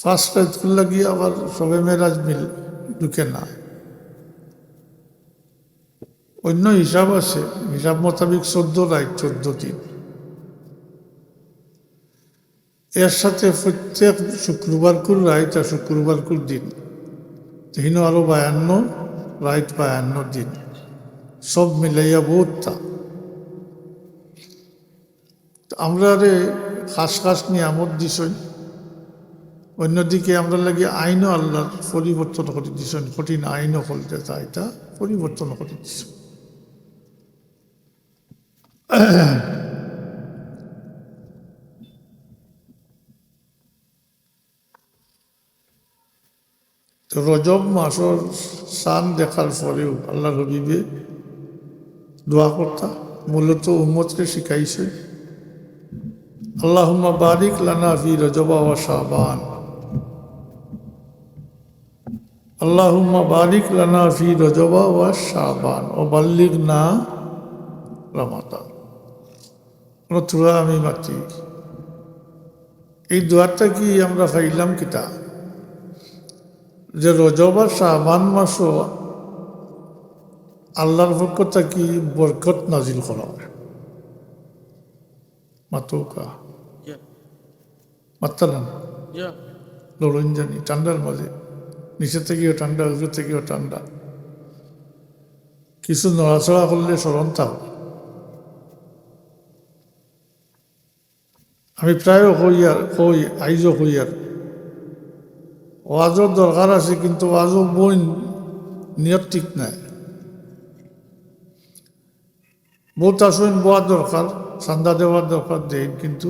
First রাত করলে গিয়ে আবার সবে মেরাজ মিল ঢুকে না, অন্য হিসাব আছে, হিসাব মোতাবেক 14 রাত 14 দিন। এর সাথে প্রত্যেক শুক্রবার কুর রাত আর শুক্রবার কুর দিন, তিন আরো 52 রাত 52 দিন, সব মিলাইয়া বহুতটা। আমরা রে খাস খাস নিয়ামত দিছই, অন্যদিকে আমরা লাগে আইনও আল্লাহর পরিবর্তন করে দিছেন, কঠিন আইনও ফলতে তা এটা পরিবর্তন করে দিছ। তো রজব মাসের সান দেখার পরেও আল্লাহ হবিবে দোয়া করতা, মূলত উম্মতকে শিখাইছে আল্লাহুম্মা বারিক লানা ফি রজবা ওয়া শাবান, আল্লাহুম্মা বারিক লানা ফি রজবা ওয়া শাবান ও বাল্লিগনা রমাদান। নতুবা আমি মাতি এই দোয়াটা কি আমরা পাইলাম কিতা যে রজব আর শাবান মাসও আল্লাহর পক্ষ থেকে বরকত নাজিল করা হয়। মাতৌকা মাতালান লড়ন জানি ঠান্ডার মাঝে, নিচে থেকেও ঠান্ডা, উপর থেকেও ঠান্ডা, কিছু নড়াচড়া করলে স্মরণ থাক। আমি প্রায় কই আইজও কই আর ওয়াজর দরকার আছে, কিন্তু ওয়াজও বই নিয়ত ঠিক নাই। বহুত আসেন বোয়ার দরকার, চান্দা দেওয়ার দরকার দেন, কিন্তু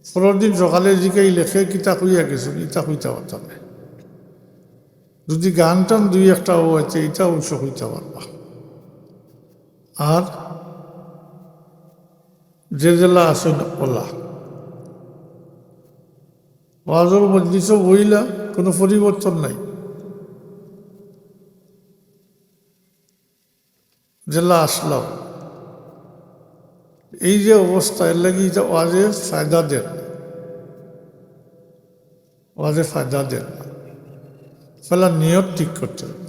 পরের দিন সকালে জিকাই লেখে কিতা কইয়া গেছেন, ইটা কইতে পারতাম না। যদি গান টান দুই একটা হয়েছে এটা অবশ্য কইতে পারবা। আর যে জেলা আসেন ওলা ওয়াজর মজলিসও বইলা কোনো পরিবর্তন নাই, জেলা আসলাম এই যে অবস্থা, এর লাগি এটা ওয়াজে ফায়দা দেন, ওয়াজে ফায়দা দেন না। ফলে নিয়ত ঠিক করতে হবে,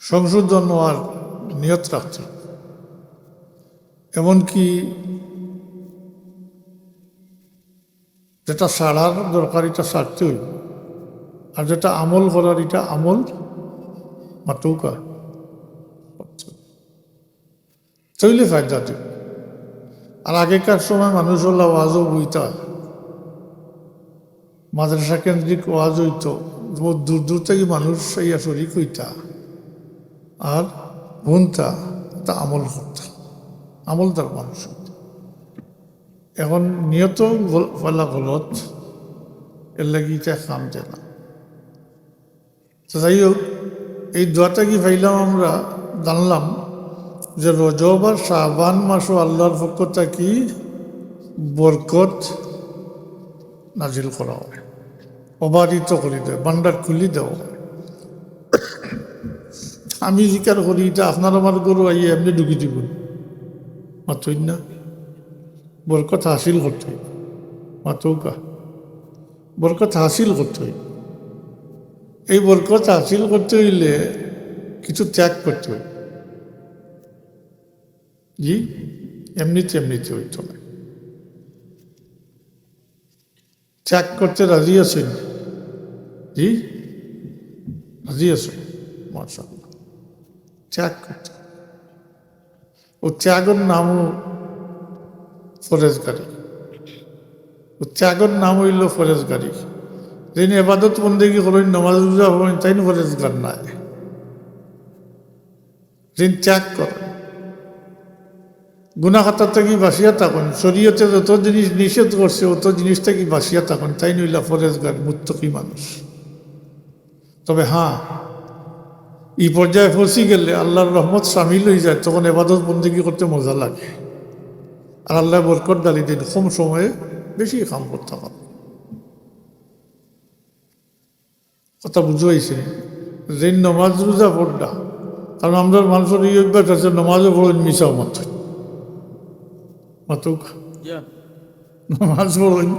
সংশোধন হওয়ার নিয়ত রাখতে হবে। এমনকি যেটা সারার দরকার এটা সারতে হইব, আর যেটা আমল করার এটা আমল মাতৌকা চইলে ফায়দা দেবে। আর আগেকার সময় মানুষ হল ওয়াজও বইতা, মাদ্রাসা কেন্দ্রিক ওয়াজ হইত, বহু দূর দূর থেকে মানুষ ইয়া শরিক হইতা আর শুনতা, তা আমল করতা, আমলদার মানুষ হইত। এখন নিয়ত বলা গলত, এর লাগি এটা কাম দেয় না। তো যাই হোক, এই দোয়াটা কি পাইলাম আমরা, জানলাম যে রজব আর শাবান মাসও আল্লাহর পক্ষ থেকে বরকত নাজিল করা হয়, অবারিত করে দেয়, ভান্ডার খুলি দেওয়া হয়। আমি জিকার করি এটা আপনার আমার গরু আইয়ে এমনি ঢুকি দিব মাতই না, বরকত হাসিল করতে হইব, মাতৌকা বরকত হাসিল করতে হইব। এই বরকত হাসিল করতে হইলে কিছু ত্যাগ করতে হইব। জি, এমনিতে এমনিতে হইত না, ত্যাগ করতে রাজি আছেন? জি, রাজি আছেন? মাশাআল্লাহ, ত্যাগ করতে। ও ত্যাগের নামও ফরেজগারি, ও ত্যাগের নাম হইল ফরেজগারি। যিনি এবাদত বন্দেগি করেন, নামাজ রোজা করেন, তাই ফরেজগার নাই। যিনি ত্যাগ করেন, গুনাহ খাতা থেকে বাঁচিয়া থাকুন, শরীয়তে যত জিনিস নিষেধ করছে অত জিনিস থেকে বাঁচিয়া থাকুন, তাই নইলা ফরেজগার মুত্তকি মানুষ। তবে হ্যাঁ, এই পর্যায়ে পৌঁছে গেলে আল্লাহর রহমত সামিল হয়ে যায়, তখন এবাদত বন্দেগি করতে মজা লাগে। আর আল্লাহ বরকত ডালি দিন, কম সময়ে বেশি কাম করতে হবে। কথা বুঝাইছে যে নমাজ রোজা পড়া, কারণ আমরা মানুষের এই অভ্যাস আছে, নমাজও পড়েন মিশাও মাত্র মাতুক, নামাজ পড়েন,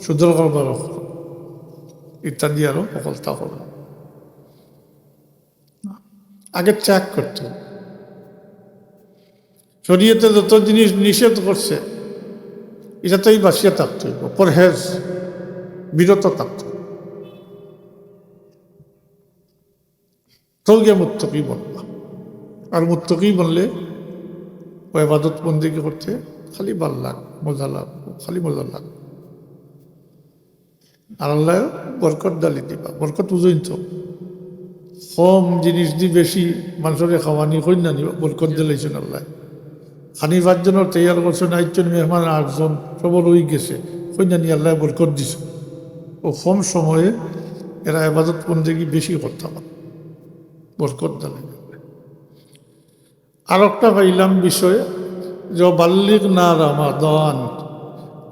সুদর করবার ইত্যাদি আরো অকলতা করব। আগে ত্যাগ করতে হবে। শরীয়তে যত জিনিস নিষেধ করছে এটাতেই বাঁচিয়ে থাকতে হইব, পরহেজ বিরত থাকতে হবে। তো গিয়ে মুত্তকি বলবা। আর মুত্তকি বললে ও ইবাদত বন্দেগী করতে খালি ভাল লাগ, মজা লাগ, খালি মজা লাগ। আর আল্লাহ বরকত ডালি দিবা। বরকত বুঝইন তো, কম জিনিস দি বেশি মানুষের খাওয়ানি কই না নিবা, বরকত দিলাইছেন আল্লাহ। খানি 5 জনের তৈয়ার করছেন, 8 জন মেহমান, 8 জন সবর হয়ে গেছে, কই না নি আল্লাহ বরকত দিছে। ও কম সময়ে এরা ইবাদত বন্দেগী বেশি করতে পারে, বরকত ডালি। আর একটা পাইলাম বিষয় যে বাল্লিগ না রমাদান,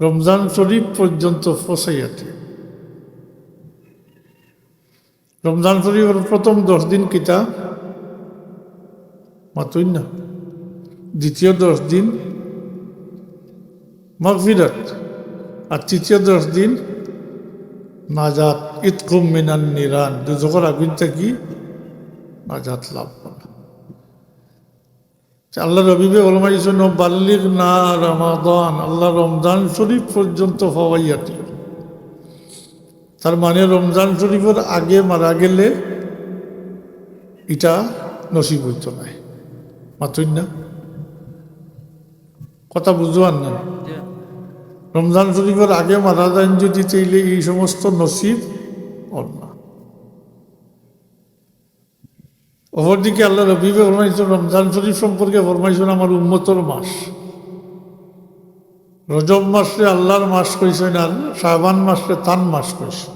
রমজান শরীফ পর্যন্ত পৌঁছাইয়াতে। রমজান শরীফের প্রথম 10 দিন কিতা মাতুই না, দ্বিতীয় 10 দিন মাগফিরাত, আর তৃতীয় 10 দিন নাজাত, ইতকুম মিনান নিরান, দুজকের আগুন থেকে নাজাত লাভ করা। আল্লাহ রবিবে ওলমাইছেন বাল্লিগ না রমাদান, আল্লাহ রমজান শরীফ পর্যন্ত হওয়াইয়াটি। তার মানে রমজান শরীফের আগে মারা গেলে এটা নসিব হইত নাই। মাতুই না, কথা বুঝবান না। রমজান শরীফের আগে মারা যান যদি, চাইলে এই সমস্ত নসিব হল না। অপরদিকে আল্লাহ রবিবে ফরমাইছেন রমজান শরীফ সম্পর্কে ফরমাইছেন আমার উম্মতর মাস। রজব মাসে আল্লাহর মাস কইছেন, আর শাবান মাসে তান মাস কইছেন।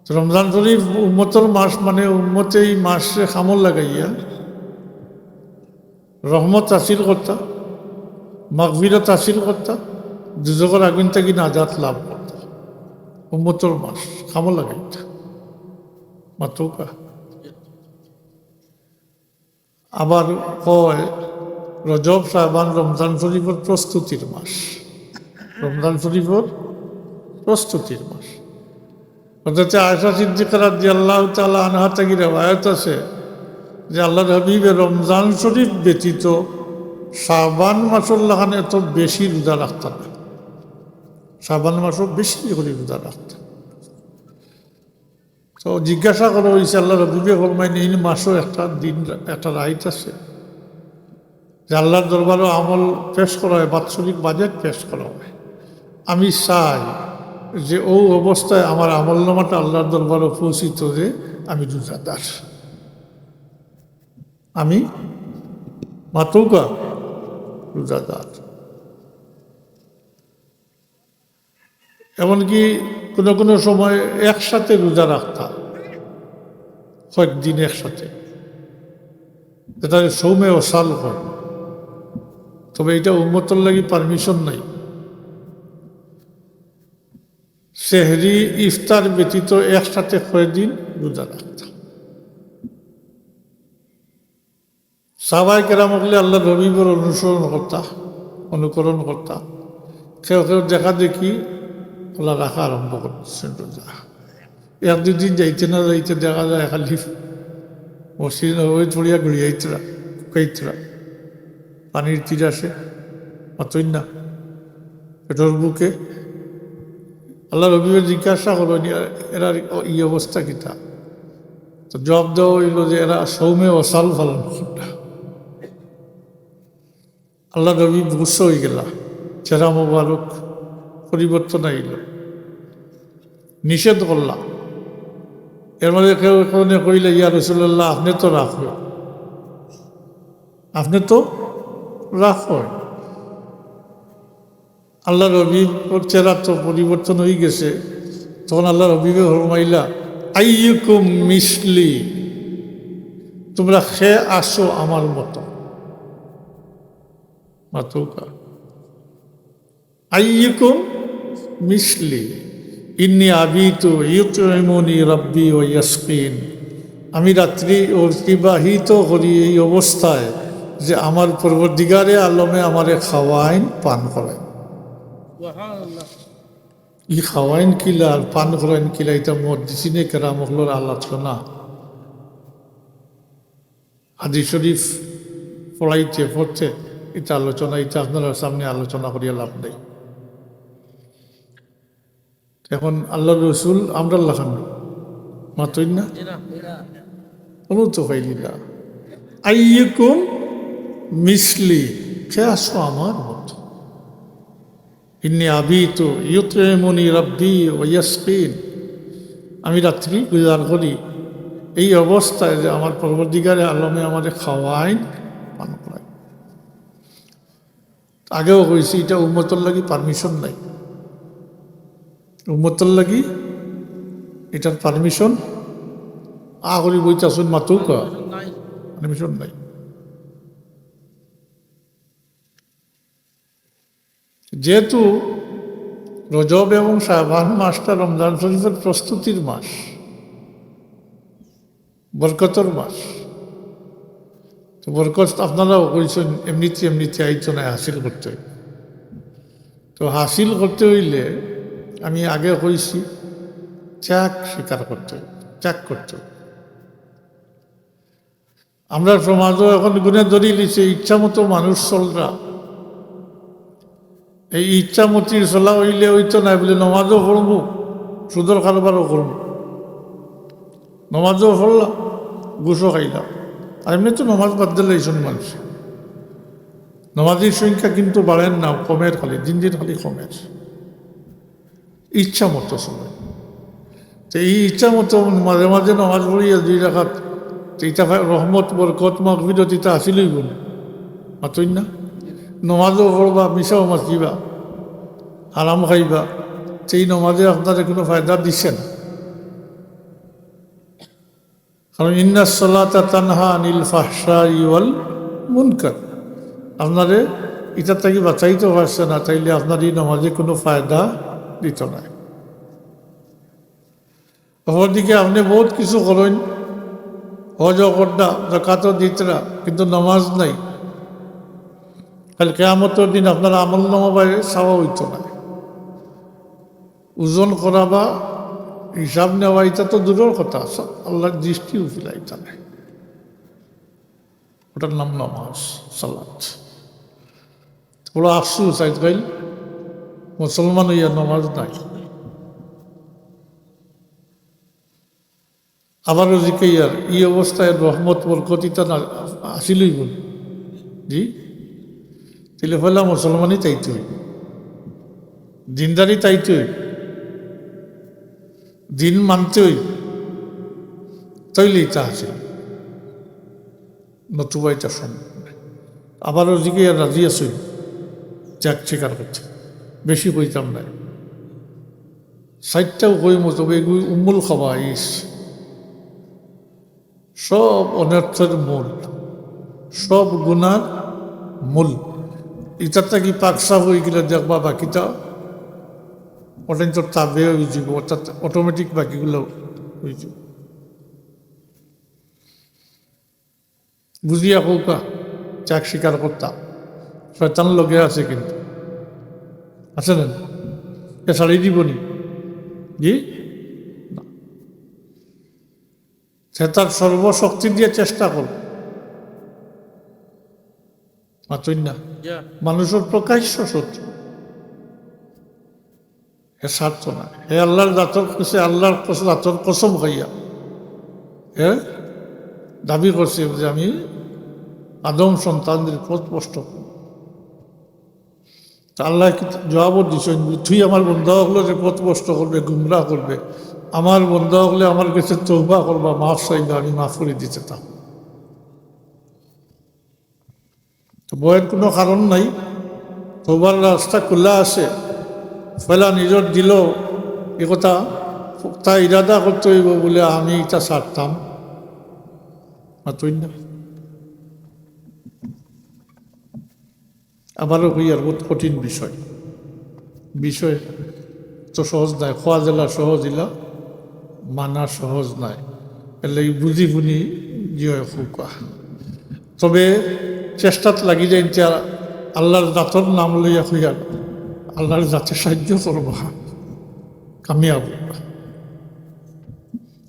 রমজান শরীফ উম্মতর মাস, মানে উম্মতে এই মাসে খামল লাগাইয়া রহমত হাসিল করতা, মাগফিরাত হাসিল করতা, দুজকের আগুন থেকে নাজাত লাভ করতা। উম্মতর মাস খামল লাগাইতা মাত্রকা। আবার কয় রজব, শাবান রমজান শরীফের প্রস্তুতির মাস। রমজান শরীফের প্রস্তুতির মাস। অর্থাৎ আয়েশা সিদ্দিকা রাদিয়াল্লাহু তাআলা আনহা থেকে রিওয়ায়াত আছে যে আল্লাহর হাবিবে রমজান শরীফ ব্যতীত শাবান মাসের লাগানে এত বেশি রোজা রাখতেন না। শাবান মাসও বেশি করে রোজা রাখতেন। তো জিজ্ঞাসা করা হয়েছে আল্লাহ রবিবে ফরমাইন এই মাসও একটা দিন, একটা রাইট আছে যে আল্লাহর দরবারও আমল পেশ করা হয়, বাৎসরিক বাজেট পেশ করা হয়। আমি চাই যে ও অবস্থায় আমার আমলনামাটা আল্লাহর দরবারও পৌঁছিত যে আমি রোজাদার, আমি মাতৌকা রোজাদার। এমনকি কোনো কোনো সময় একসাথে রোজা রাখতাম, কয়েকদিন একসাথে, যেটা সৌমে অসাল হয়। তবে এটা উম্মতর লাগি পারমিশন নাই। সেহরি ইফতার ব্যতীত একসাথে কয়েকদিন রোজা রাখতাম। সাহাবায়ে কেরাম হলে আল্লাহ রবিবের অনুকরণ করতা। কেউ কেউ দেখা দেখি ওলা রাখা আরম্ভ করতেছেন রোজা। 1-2 দিন যাইতে না যাইতে দেখা যায় খালি মসজিদ ওই ছড়িয়া ঘুরিয়াইতরা, কুকাইতরা, পানির তীর আসে অতই না পেটর বুকে। আল্লাহ রবিবের জিজ্ঞাসা করো এরা এই অবস্থা কিতা? তো জবাব দেওয়া হইল যে এরা সৌমে অসাল পালন করটা। আল্লাহ রবি গুসা হয়ে গেলা, চেহারা মোবারক পরিবর্তন আইল, নিষেধ করলাম। এর মধ্যে কেউ কইলে ইয়া রাসূলুল্লাহ আপনি তো রাখো, আপনি তো রাখো। আল্লাহ রবির চেহারা তো পরিবর্তন হয়ে গেছে। তখন আল্লাহ রবিবে ফরমাইলা আইয়ুকুম মিসলি, তোমরা খেয়ে আসো আমার মতো। মাতুকা আইয়ুকুম মিসলি ইন্নী আবিতু ইউতইমুনি রাব্বি ওয়া ইয়াসকিন, আমি রাত্রি অতিবাহিত করি এই অবস্থায় যে আমার পরবর্তীকারে আলমে আমারে খাওয়াইন, পান করেন। ই খাওয়াইন কিলা আর পান করাইন কিলা এটা মহাদ্দিসিনে কেরাম হলোর আলোচনা হাদিস শরীফ পড়াইতে পড়তে এটা আলোচনা, এটা আপনারা সামনে আলোচনা করিয়া লাভ নেই। এখন আল্লাহ রসুল আমরা লাখান মাতই না কোনো তো পাইলিলা আইয়ুকুম মিসলি, কে আসো আমার মতো। ইন্নি আবিতু ইউতইমুনি রাব্বি ওয়া ইয়াসকিন, আমি রাত্রি গুজার করি এই অবস্থায় যে আমার পরবর্তীকারে আলমে আমাদের খাওয়াইন পান করায়। আগেও কইছি এটা উম্মতর লাগি পারমিশন নাই, উম্মতর লাগি এটার পারমিশন আগরি বইতে আসুন মাতুকা পারমিশন নাই। যেহেতু রজব এবং শাবান মাসটা রমজান শরীফের প্রস্তুতির মাস, বরকতর মাস, তো বরকত আপনারাও কইছেন এমনিতে এমনিতে আইতো না, হাসিল করতে হইবে। তো হাসিল করতে হইলে আমি আগে কইছি ত্যাগ স্বীকার করতে হইবে, ত্যাগ করতে হইবে। আমরা সমাজও এখন গুণে ধরিয়ে লিছে ইচ্ছা মতো মানুষ চলরা, এই ইচ্ছামতির চলা হইলে হইতো না বলে নমাজও পড়ব, সুদর কারবারও করব, নমাজও পড়লাম ঘুষও খাইলাম। আর এমনি তো নমাজ বাদ দিলে এইসব মানুষ নমাজের সংখ্যা কিন্তু বাড়েন না, কমের, খালি দিন দিন খালি কমের। ইচ্ছা মতো সময় তো এই ইচ্ছা মতো মাঝে মাঝে নমাজ পড়িয়া 2 রাকাত এইটা রহমত বরকত মাগফিরাত এটা আসিলই গুণ মাতই না। নমাজও পড়বা, মিশাও মাতিবা, আরাম খাইবা, সেই নমাজে আপনারা কোনো ফায়দা দিচ্ছেন। কারণ ইন্নাস সালাতা তানহা আনিল ফাহশাই ওয়াল মুনকার, আপনারে এটা থেকে বাঁচাইতে পারছে না, তাইলে আপনার এই নমাজে কোনো ফায়দা দিত না। অপরদিকে আপনি বহুত কিছু করেন, হজও করডা, যাকাতও দিতরা, কিন্তু নমাজ নাই, কাল কিয়ামতের দিন আপনার আমল নামা বাইরে চাওয়া হইতো না। ওজন করা বা হিসাব নেওয়া এটা তো দূরের কথা, আল্লাহর দৃষ্টিও ফিলাইতা নাই। ওটার নাম নামাজ সালাত। বড় আফসুস আজকাল মুসলমান হইয়া নামাজ নাই। আবারও জিকাইয়ার এই অবস্থায় রহমত বরকতিতা না আসিলই বল জি, তাহলে হইলাম মুসলমানই তাইতে হইব, দিনদারি তাইতে হইব, দিন মানতে হইব, তৈলেই তা আছে, নতুবা এটা সম্ভব নয়। আবারও জিকাইয়ার রাজি আসই ত্যাগ স্বীকার করছে, বেশি কইতাম নাই, 60টাও কইম, তবে এগুলি উম্মুল খাবাইস, সব অনর্থের মূল, সব গুনার মূল। ইটারটা কি পাকসাফ হয়ে গেলে দেখবা বাকিটা ওটাই তো তাবে হয়ে যাব, অর্থাৎ অটোমেটিক বাকিগুলো হয়ে যাব। বুঝিয়া কৌকা ত্যাগ স্বীকার করতাম, শয়তান লগে আছে, কিন্তু আছে না, এ ছাড়ি দিবনি জি, সে তার সর্বশক্তি দিয়ে চেষ্টা করবে। মাতই না, মানুষের প্রকাশ্য শত্রু, হে স্বার্থ না, হে আল্লাহর জাতর কাছে, আল্লাহর জাতর কসম খাইয়া হে দাবি করছে যে আমি আদম সন্তানদের পথ স্পষ্ট করব। আল্লাহ জবাবও দিচ্ছেন, তুই আমার বন্ধু হলে যে পথ স্পষ্ট করবে, গুমরাহ করবে, আমার বন্ধু হলে আমার কাছে তৌবা করবা, মাফ চাইবা, আমি মাফ করে দিতে থাক। বয়ের কোনো কারণ নাই, তৌবার রাস্তা খোলা আছে। ফেলা নিজের দিল এ কথা তা ইরাদা করতে হইব বলে আমি এটা ছাড়তাম না। আবারও হইয়ার বহুত কঠিন বিষয়, বিষয় তো সহজ নাই, খোয়া জেলা সহজ ইলা, মানা সহজ নাই, এলে বুঝি শুনি গিয়ে খুকা। তবে চেষ্টাত লাগি যায় আল্লাহর জাতর নাম লইয়া হইয়ার আল্লাহর যাতে সাহায্য করবা কামিয়াব হবা।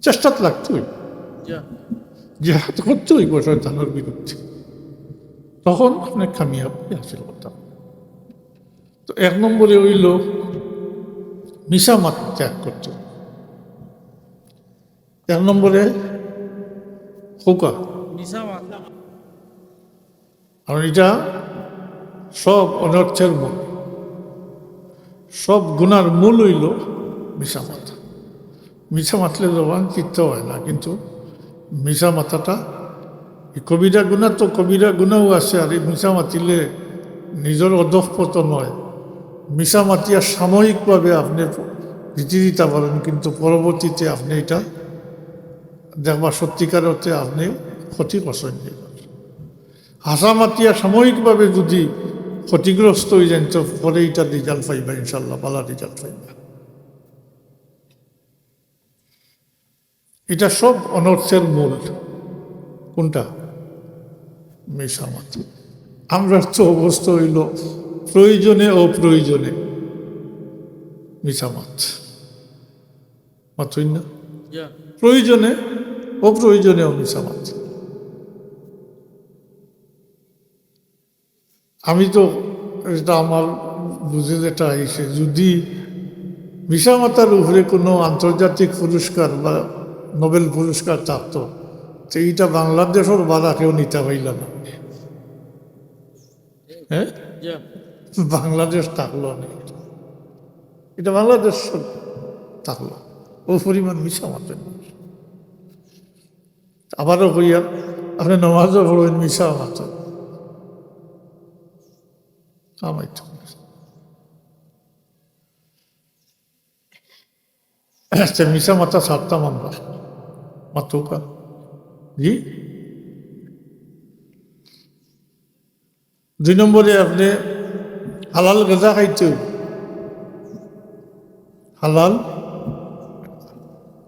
চেষ্টা তো লাগতোই, জেহাদ করতে হইব শয়তানের বিরুদ্ধে, তখন আপনি কামিয়াব হাসিল করতাম। তো এক নম্বরে হইল মিশা মাত ত্যাগ করতে হবে। এক নম্বরে খোকা, আর এটা সব অনর্থের মূল, সব গুনার মূল হইল মিশা মাথা। মিশা মাতলে জবান চিত্ত হয় না, কিন্তু মিশা মাথাটা কবিরা গুণা তো কবিরা গুণাও আছে, আর এই মিশা মাতিলে নিজের অধঃপতন হয়। মিশা মাতিয়া সাময়িকভাবে আপনি রীতি দিতে পারেন, কিন্তু পরবর্তীতে আপনি এটা দেখবা সত্যিকার অর্থে আপনি ক্ষতি করছেন। হাসা মাতিয়া সাময়িকভাবে যদি ক্ষতিগ্রস্ত হয়ে যান, তো পরে এটা রেজাল্ট পাইবা, ইনশাল্লাহ ভালো রেজাল্ট পাইবা। এটা সব অনর্থের মূল। কোনটা? মিশামাত। আমরা তো অবস্থা হইল প্রয়োজনে অপ্রয়োজনে মিশামাত মাতই না, প্রয়োজনে অপ্রয়োজনেও মিশামাত। আমি তো এটা আমার বুঝে যেটা আইসে, যদি মিশামাতার উপরে কোনো আন্তর্জাতিক পুরস্কার বা নোবেল পুরস্কার থাকতো, তো এইটা বাংলাদেশের বাধা কেউ নিতে পাইল না। হ্যাঁ, বাংলাদেশ থাকলো না, এটা বাংলাদেশ থাকলো। ও পরিমাণ মিশামাতের। আবারও কইয়া আপনি নমাজও পড়বেন মিশা মাত আমাইতো। আচ্ছা, মিশা মাথা ছাড়তাম আমরা মাতুকা জি। 2 নম্বরে আপনি হালাল গাঁজা খাইতে, হালাল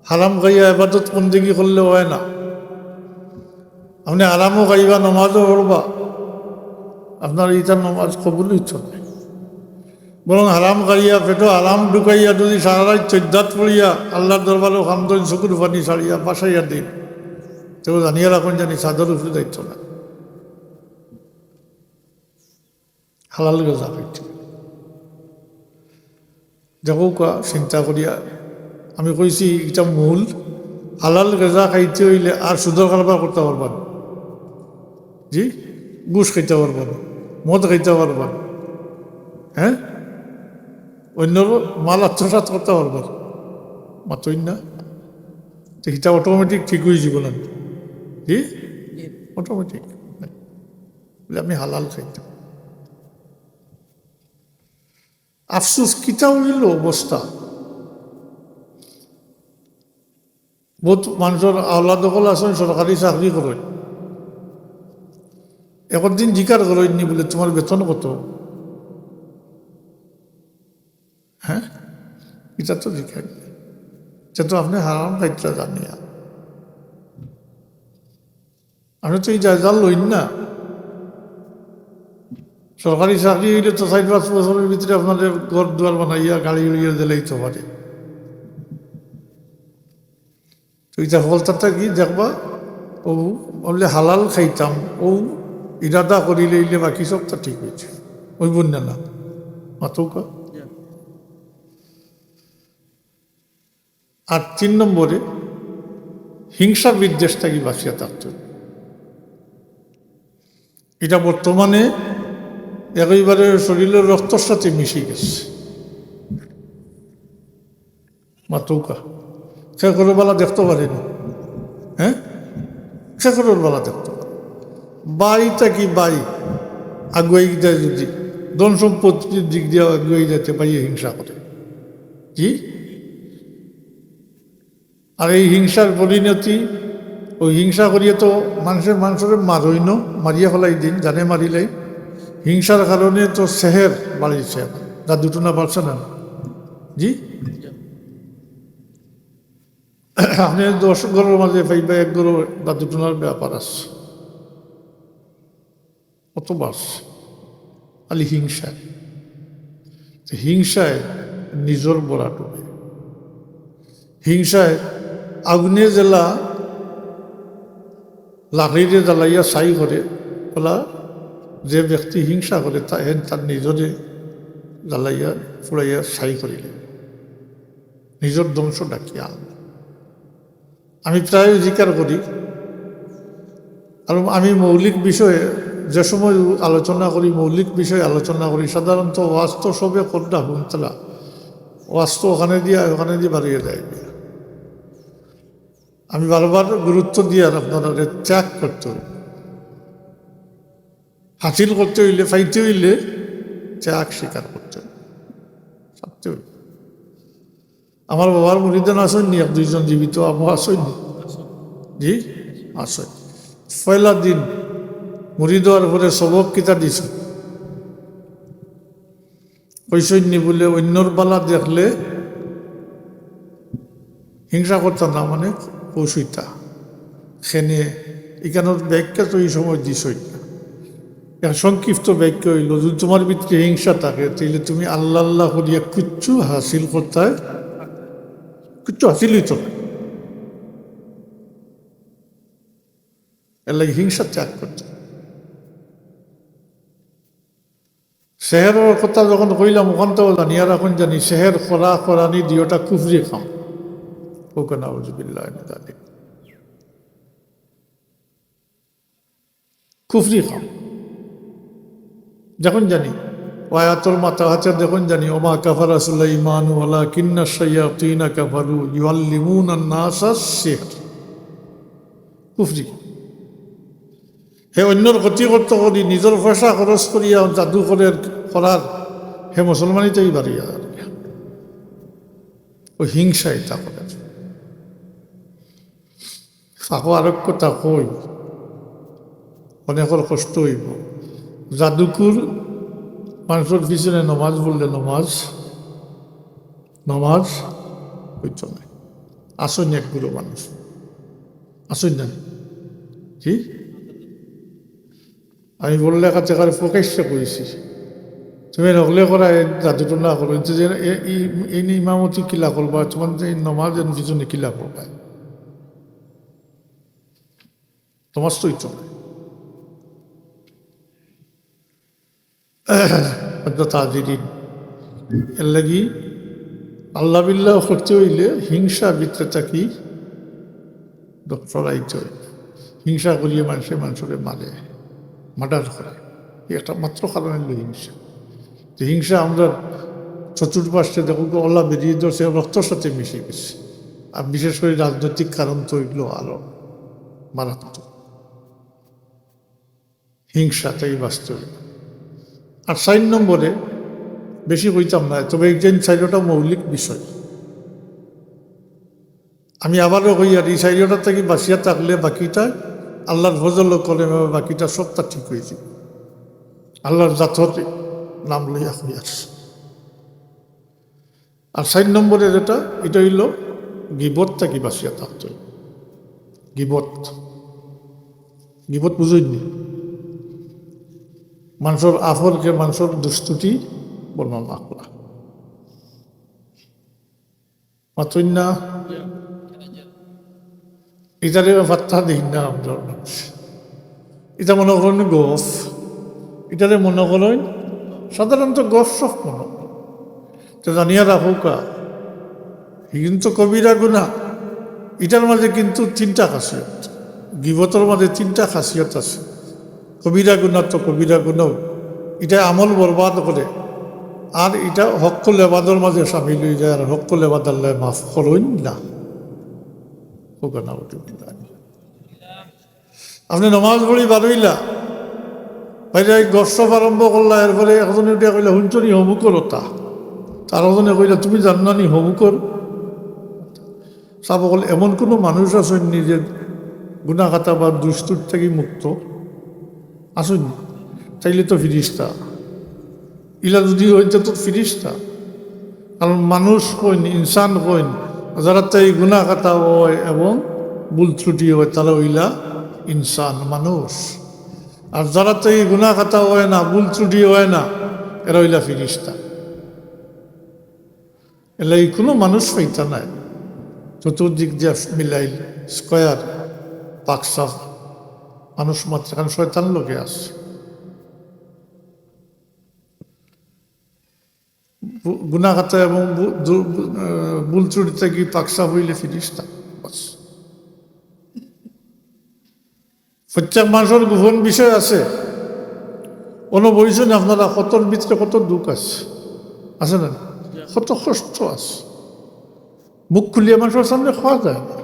হারাম খাইয়া এবাদত বন্দেগি করলে হয় না। আপনি আরামও খাইবা, নমাজও পড়বা, আপনার ইটার নমাজ কবুল হইতো না। বরং হারাম খাইয়া পেটো হারাম ঢুকাইয়া যদি সারা রাত চৈদ্দাত পড়িয়া আল্লাহর দরবারও খামদন চকুর পানি ছাড়িয়া বাসাইয়া দিন, তো জানিয়া রাখুন জানি চাদর উঠে যাইত না। হালাল গাঁজা খাইতে দেখো কা চিন্তা করিয়া আমি কইছি এটা মূল। হালাল গাঁজা খাইতে হইলে আর সুদর কারবার করতে পারবেন, জি, ঘুষ খাইতে পারবেন, মদ খাইতে পারবেন, হ্যাঁ, অন্য মাল আত্মসাৎ করতে পারবেন, মাতই না। তো এটা অটোমেটিক ঠিক হয়ে যাব না, জি, অটোমেটিক। আমি হালাল খাইতাম। আফসোস কিটা হইল অবস্থা, বহুত মানুষের আওলাদ দখল আছেন সরকারি চাকরি করেন, একদিন জিকার করেননি বলে তোমার বেতন কত? হ্যাঁ, এটা তো জিকার, এটা তো আপনি হারাম খাইতে জানিয়া। আমি তো এই জায়গাল লইন না। সরকারি চাকরি হইলে তো 4-5 বছরের ভিতরে আপনাদের ঘর দুয়ার বানাইয়া গাড়ি উড়িয়ে দিলেই তো পারে। তো এটা ফলতাটা কি দেখবা, ও বললে হালাল খাইতাম, ও ইরাদা করি লইলে বাকি সবটা ঠিক হয়েছে, ওই বন্যা না মাতৌকা। আর 3 নম্বরে হিংসা বিদ্বেষটাকে বাঁচিয়া থাকতে। এটা বর্তমানে একেবারে শরীরের রক্তর সাথে মিশে গেছে মাতৌকা। শেখরের বেলা দেখতে পারেনি, হ্যাঁ, শেখরের বেলা দেখতে পারে। বাড়িটা কি বাড়ি আগুয়াই যায়, যদি ধন সম্পত্তির দিক দিয়ে আগুয়াই যেতে পারিয়ে হিংসা করে, জি। আর এই হিংসার পরিণতি, ওই হিংসা করিয়ে তো মানুষের মারইন, মারিয়া ফেলাই দিন, জানে মারিলাই। হিংসার কারণে তো সেহের বাড়িছে, যা দুটো না পারছে না, জি। আপনি 10 ঘরের মাঝে পাইবা 1 ঘর দাদু টোনার ব্যাপার আছে, কত বাস খালি হিংসা। হিংসায় নিজর বড়া ডুবে, হিংসায় আগুনে জ্বালা লাকড়িরে জ্বালাইয়া ছাই করে বলা, যে ব্যক্তি হিংসা করে তার নিজরে জ্বালাইয়া ফুড়াইয়া ছাই করিলে নিজের ধ্বংস ডাকিয়া আনবে। আমি প্রায় জিকার করি, আর আমি মৌলিক বিষয়ে যে সময় আলোচনা করি, মৌলিক বিষয়ে আলোচনা করি, সাধারণত ওয়াস্ত সবে কোনটা হুমতলা ওয়াস্ত ওখানে দিয়ে বাড়িয়ে দেয়। আমি বারবার গুরুত্ব দিয়ে আর আপনারা ত্যাগ করতে হইলে, হাসিল করতে হইলে, পাইতে হইলে ত্যাগ স্বীকার করতে হইলে, থাকতে হইলে। আমার বাবার মুরিদান আসেননি, এক দুইজন জীবিত আবু আসেননি, জি আসেন। পয়লা দিন মুরিদ হওয়ার পরে সবক কিতা দিছ, কইসৈনি বলে অন্যর বালা দেখলে হিংসা করতাম না, মানে কৌশইতা সেনে এখানোর ব্যাখ্যা তো এই সময় দিছই না। সংক্ষিপ্ত ব্যাখ্যা হইল, যদি তোমার ভিতরে হিংসা থাকে তাহলে তুমি আল্লাহ আল্লাহ করিয়া কিচ্ছু হাসিল করতে, কিচ্ছু হাসিল হইত না। এর লাগে হিংসা ত্যাগ করতে। শেহেরের কথা যখন কইলাম ওখান তো জানি, আর এখন জানি শেহের খরা খরানি দিওটা কুফরি খাম, ওকে নাউজুবিল্লাহ কুফরি খাম। যখন জানি ওয়ায়াতুল মাথা হাতে যখন জানি ওমা কাফারা সুলাইমান ওয়ালাকিন্না শায়াতিনা কাফারু ইউআল্লিমুনা আন-নাসা সিহর, কুফরি। হে অন্যর ক্ষতি করতে করি নিজের পয়সা খরচ করিয়া জাদু করার হে মুসলমানিতেই বাড়িয়া ওই হিংসাই তা করে। ফাঁকো আরোগ্য কথা কই, অনেকের কষ্ট হইব। জাদুকুর মানুষের পিছনে নমাজ বললে নমাজ হইত না। আসেন একগুলো মানুষ, আসেন না কি আমি বললে কাছে কারে প্রকাশ্য করেছি, তুমি নকলে করা জাদুটো না করো, যে এই ইমামতি কিলা করবা, তোমার যে নমাজ পিছনে কিলা করবা, তোমার তো হইত না। এর লাগি আল্লাহ বিল্লাহ করতে হইলে হিংসা ভিতরে থাকি ডরাইতে হইল। হিংসা করিয়ে মানুষের মার্ডার করে, একটা মাত্র কারণ হইল হিংসা। হিংসা আমরা চতুর্পাশে দেখো অল্লাহ বেরিয়ে ধরছে, রক্তর সাথে মিশে গেছে। আর বিশেষ করে রাজনৈতিক কারণ তো এগুলো আরো মারাত্মক। হিংসাটাই বাস্তব। আর 4 নম্বরে বেশি কইতাম না, তবে একজন চাইরটা মৌলিক বিষয়। আমি আবারও কই, আর এই চাইরটা থেকে বাঁচিয়া থাকলে বাকিটা আল্লাহর ফজল করে, বাকিটা সবটা ঠিক হয়েছে। আল্লাহর জাতর নাম লইয়া হয়ে আসছে। আর 4 নম্বরে যেটা, এটা হইল গিবত থেকে বাঁচিয়া থাকতে। গিবত বুঝইনি, মানুষের আফরকে মানুষের দুস্তুতি বর্ণনা করা, মাতই না। এটারে বার্তা দিই না আমরা মানুষ। এটা মনে করেন গফ, এটারে মনে করেন সাধারণত গফ সব মনে করেন। তো জানিয়া রাখো কা কিন্তু কবিরা গুণা, এটার মাঝে কিন্তু 3টা খাসিয়ত। গিবতের মাঝে 3টা খাসিয়ত আছে। কবিরা গুণা তো কবিরা গুণাও এটা আমল বরবাদ করে, আর এটা হক্কুল এবাদর মাঝে সামিল হয়ে যায়। আর হক্কুল এবাদ আল্লাহ মাফ করুন না। আপনি নমাজ পড়ি বারইলা ভাইরা গসব আরম্ভ করলা, এরপরে একজনে উঠিয়া কইলা হুঞ্চনি হমুকর ওটা, তার একজনে কইলা তুমি জান্নানি হমুকর। চাব বলে এমন কোনো মানুষ আছেন নিজের গুণাখাতা বা দুষ্টুর থেকে মুক্ত আসুন, চাইলে তো ফিরিস্তা। ইলা যদি হইতে তো ফিরিস্তা, কারণ মানুষ কইন, ইনসান কইন, যারা তাই গুণাখাতা হয় এবং ভুল ত্রুটি হয় তারা হইলা ইনসান, মানুষ। আর যারা তাই গুণাখাতা হয় না, ভুল ত্রুটি হয় না, এরা হইলা ফিরিস্তা। এলাই কোনো মানুষ পাইতা নাই চতুর্দিক দিয়ে মিলাইল স্কয়ার পাকসাফ মানুষ মাত্র কারণ শয়তান লোকে আসছে গুণাগাতা এবং ভুল ত্রুটিতে কি পাকসাফ হইলে ফিরিস্তা বাস প্রত্যেক মানুষের গোপন বিষয় আছে বলছেন আপনারা কতর ভিতরে কত দুঃখ আছে না কত কষ্ট আছে মুখ খুলিয়ে মানুষের সামনে খাওয়া যায় না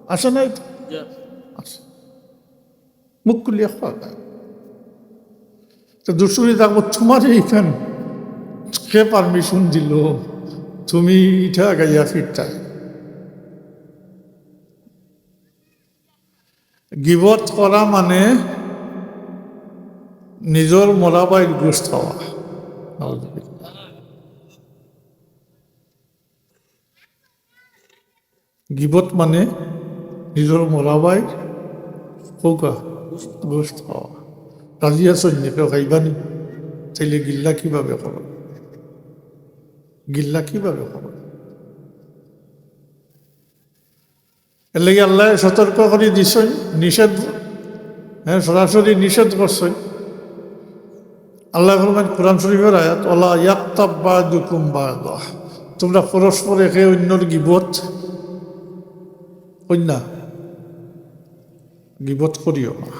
আসে নাই আছে মুখ খুলিয়ে খাওয়া যায় তো দুশুরি থাকবো তোমার এইখান কে পারমিশন দিল তুমি ইটা গাইয়া ফিরতা গিবত করা মানে নিজের মরাবাইর গোস্ত খাওয়া গিবত মানে নিজের মরাবাইর কৌকা গোস্ত খাওয়া রাজি আছো কেউ খাইবানি চাইলে গিল্লা কিভাবে করো গিল্লা কিভাবে করো এর লাগে আল্লাহ সতর্ক করে দিছেন নিষেধ হ্যাঁ সরাসরি নিষেধ করছেন আল্লাহ ফরমান কোরআন শরীফের আয়াত ওলা ইয়াক্তাব বা'দুকুম বা'দা তোমরা পরস্পর একে অন্যর গিবত কন্যা গিবত করিও না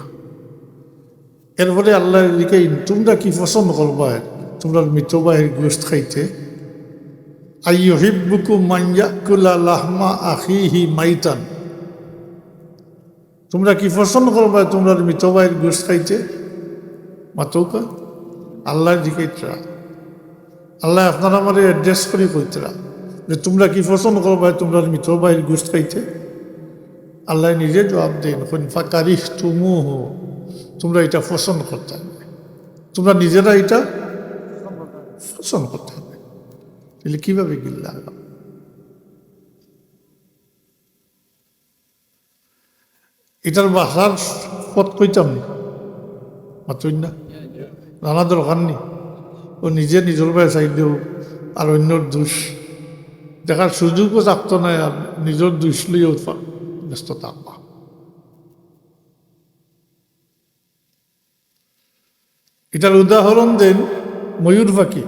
এরপরে আল্লাহর দিকে তোমরা কি পছন্দ করবা তোমরা মৃত ভাইয়ের গোশত খাইতে আইয়ুহিব্বুকুম মান ইয়াকুলা লাহমা আখিহি মাইতান তোমরা কি পছন্দ করবা তোমরা মৃত ভাইয়ের গোশত খাইতে মাতৌকা আল্লাহর দিকে আল্লাহ আপনারা আমার অ্যাড্রেস করে কইতরা যে তোমরা কি পছন্দ করবা তোমরা মৃত ভাইয়ের গোশত খাইতে আল্লাহ নিজে জবাব দেন ফাকারিহ তুমুহু তোমরা এটা পছন্দ করতে হবে তোমরা নিজেরা এটা পছন্দ করতে হবে তাহলে কিভাবে গিল্লা এটার বাসার পথ কইতাম মাতুই না জানা দরকার নেই ও নিজে নিজের ভাই চাইলেও আর অন্যর দোষ দেখার সুযোগও থাকতো না আর নিজের দোষ লইও ব্যস্ত থাকবা এটার উদাহরণ দেন ময়ূর পাখি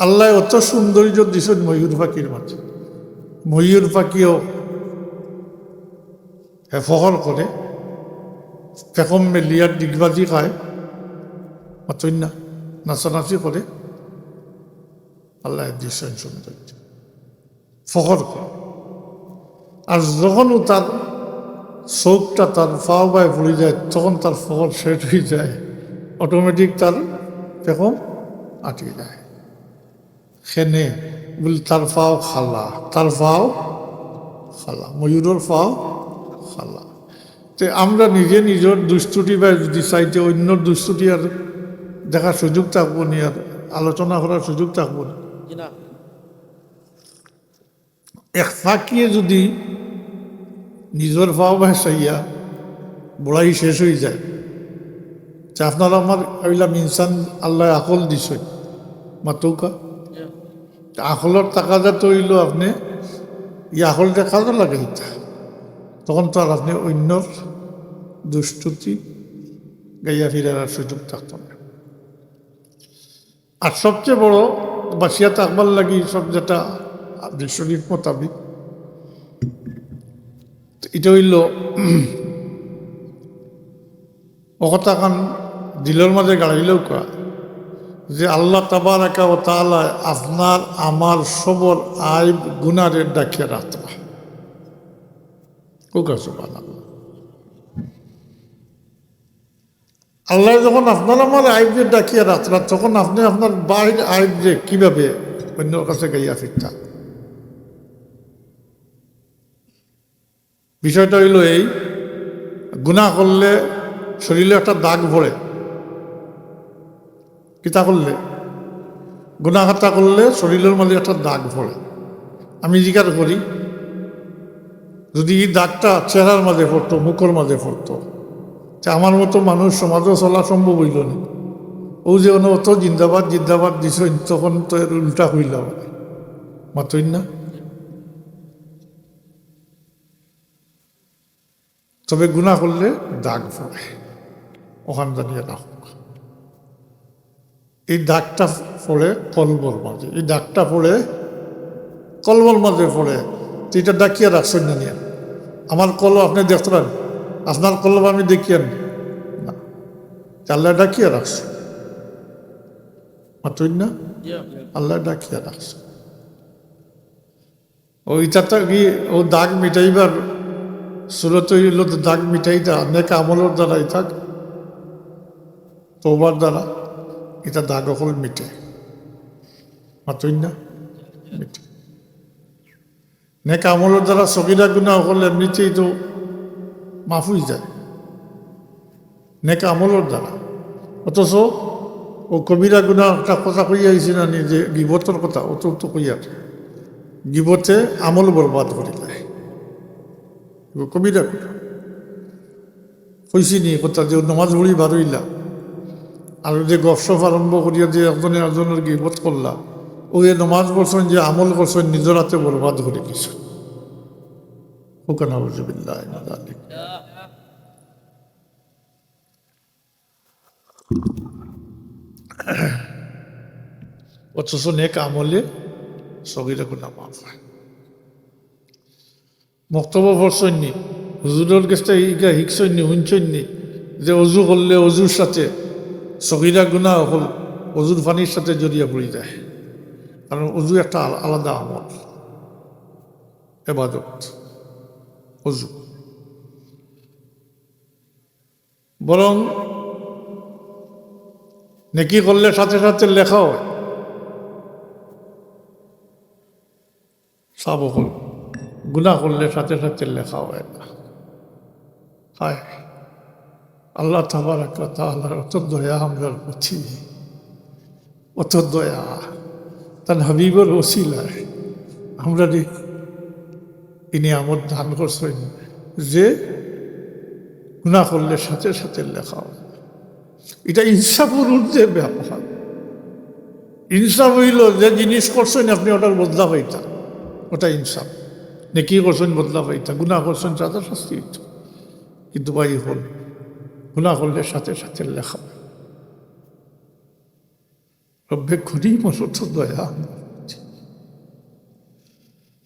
আল্লাহ অত সৌন্দর্য দিছেন ময়ূর পাখির মাঝে ময়ূর পাখিও ফখর করে পেখম মেলিয়ার ডিগবাজি খায় মাতই না নাচানাচি করে আল্লাহ দিছেন সৌন্দর্য ফখর করে আর যখনও তার চোখটা তার পাও বায় পড়ে যায় তখন তার ফখর শেষ হয়ে যায় অটোমেটিক তার পেখম আটকে যায় খেনে বলে তার পাও খালা তার পাও খালা ময়ূরের পাও খালা তো আমরা নিজে নিজের দুষ্টুটি বা যদি চাইতে অন্যর দুষ্টুটি আর দেখার সুযোগ থাকবো নি আর আলোচনা করার সুযোগ থাকবো না এক ফাঁকিয়ে যদি নিজের পাও বা চাইয়া বড়াই শেষ হয়ে যায় যে আপনারা আমার ওইলাম ইনসান আল্লাহ আকল দিছে মাতৌকা আকলের টাকা যা তৈল আপনি ই আকলটা কাজে লাগে তখন তো আর আপনি অন্যর দুষ্টুতি গাইয়া ফিরার সুযোগ থাকত না আর সবচেয়ে বড় বাসিয়া থাকবার লাগি সব যেটা শরীফ মোতাবিক এটা হইল অকথাখান দিলের মাঝে গাড়াইলেও করা যে আল্লাহ তাবারাকা ওয়া তাআলা আপনার আমার সবর আইব গুনারের ডাকিয়ে রাখবা কোকা সুবহানাল্লাহ আল্লাহ যখন আপনার আমার আইবদের ডাকিয়ে রাখলা তখন আপনি আপনার বাইর আইব যে কিভাবে অন্যর কাছে গাইয়া ফিরতা বিষয়টা হইল এই গুনাহ করলে শরীরে একটা দাগ ভরে কিতা করলে গুনাহটা করলে শরীরের মধ্যে একটা দাগ ভরে আমি জিজ্ঞাসা করি যদি এই দাগটা চেহারার মাঝে পড়তো মুখের মাঝে পড়তো যে আমার মতো মানুষ সমাজও চলা সম্ভব হইল না ও যে অত জিন্দাবাদ জিন্দাবাদ দিছ তখন তো এর উল্টা হইল মাতই না। তবে গুনাহ করলে দাগ পড়ে, ওখান জানিয়ে রাখ। এই দাগটা পড়ে কলবর মাঝে, এই দাগটা পড়ে কলবর মাঝে পড়ে। তো এটা ডাকিয়ে রাখছেন না নিয়ে, আমার কলব আপনি দেখতে পারেন, আপনার কলব আমি দেখিয়েন না, আল্লাহ ডাকিয়ে রাখছে। মাতই না, আল্লাহ ডাকিয়ে রাখছে। ওইটাতে কি ও দাগ মিটাইবার সুরত হইল, তো দাগ মিটাইটা অনেক আমলের দ্বারাই থাক, তোবার দ্বারা এটা দাগ অকল মিটে। মাতই না, মিটে। নেক আমলের দ্বারা সগীরা গুনাহ হলে এমনিতেই তো মাফ হয়ে যায়, নেক আমলের দ্বারা। অথচ ও কবিরা গুনাহ একটা কথা কইয়া আইছি না, যে গিবতের কথা, অত তো কইয়া গিবতে আমল বরবাদ করে দেয়। কবিরা গুনাহ কইছি নি কথা, যে নমাজ পড়ি বারইলা আর যে গপসপ আরম্ভ করিয়া যে একজনে একজনের গিবত করলা, ওই নমাজ পড়ছেন যে আমল করছেন নিজের হাতে বরবাদ করে দিছে। অথচ নেক আমলে সগীরা গুনাহ মাফ হয়। বক্তব্য পড়ছইনি, হুজুরের কাছে শিখছইনি, শুনছইনি যে অজু করলে অজুর সাথে সগীরা গুনাহ হল অজুর পানির সাথে জড়িয়ে পড়ে যায়। কারণ অজু একটা আলাদা আমল, ইবাদত অজু। বরং নেকি করলে সাথে সাথে লেখা হয়, সব হল। গুনাহ করলে সাথে সাথে লেখা হয় না। হায় আল্লাহ তাবারাক ওয়া তাআলার অত দয়া আমরার প্রতি, অত দয়া তার হাবিবের ওসিলায় আমরা ইনি আমদ দান করছেন যে গুনাহ করলে সাথে সাথে লেখা হয়। এটা ইনসাফের ঊর্ধ্বে ব্যাপার। ইনসাফ হইল যে জিনিস করছেন আপনি ওটার বদলা পাইতা, ওটা ইনসাফ। নেকি করছেন বদলা পাইতা, গুনাহ করছেন সাথে শাস্তি হইত। কিন্তু ভাই হল গুনাহ করলে সাথে সাথে লেখা হয়। রব্বে করিম অত দয়া।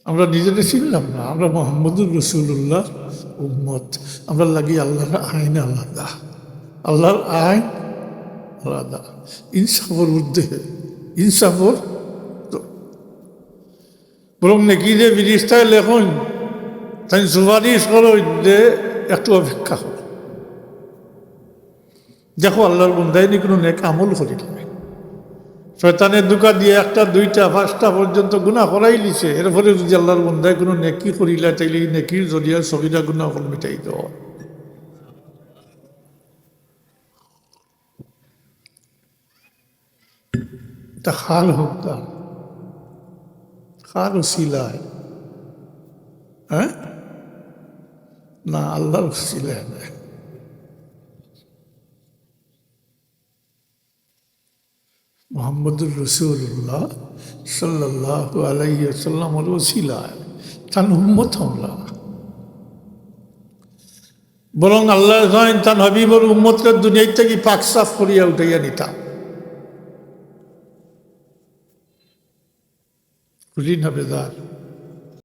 আমরা নিজেদের চিনলাম না, আমরা মুহাম্মদুর রাসূলুল্লাহ উম্মত। আমরা লাগি আল্লাহর আইন আলাদা, আল্লাহর আইন আলাদা। ইনসাফের ঊর্ধ্বে, ইনসাফর। বরং নাকি যে বিরিস্তায় লেখন তাই সুপারিশ করো যে একটু অপেক্ষা করো, দেখো আল্লাহর বন্দায় নি কোনো নেক আমল করি না। শয়তানের দুকা দিয়ে একটা দুইটা পাঁচটা পর্যন্ত গুনাহ করাই লিছে, এরপরে যদি আল্লাহর বন্দায় কোনো নেকি করিলা তাইলে এই নেকির জরিয়া সগীরা গুনাহ হল মিটাই দেওয়া। এটা হাল হোক না, কার ওসিলায়? হ্যাঁ না, আল্লাহর ওসিলায় না। মুহাম্মদুর রাসূলুল্লাহ সাল্লাল্লাহু আলাইহি ওয়াসাল্লামের ওসিলায় তার উম্মত আমরা। বরং আল্লাহ তার হাবিবের উম্মতকে দুনিয়া থেকে পাক সাফ করিয়া উঠাইয়া নিতাম। খুশি না বেজার?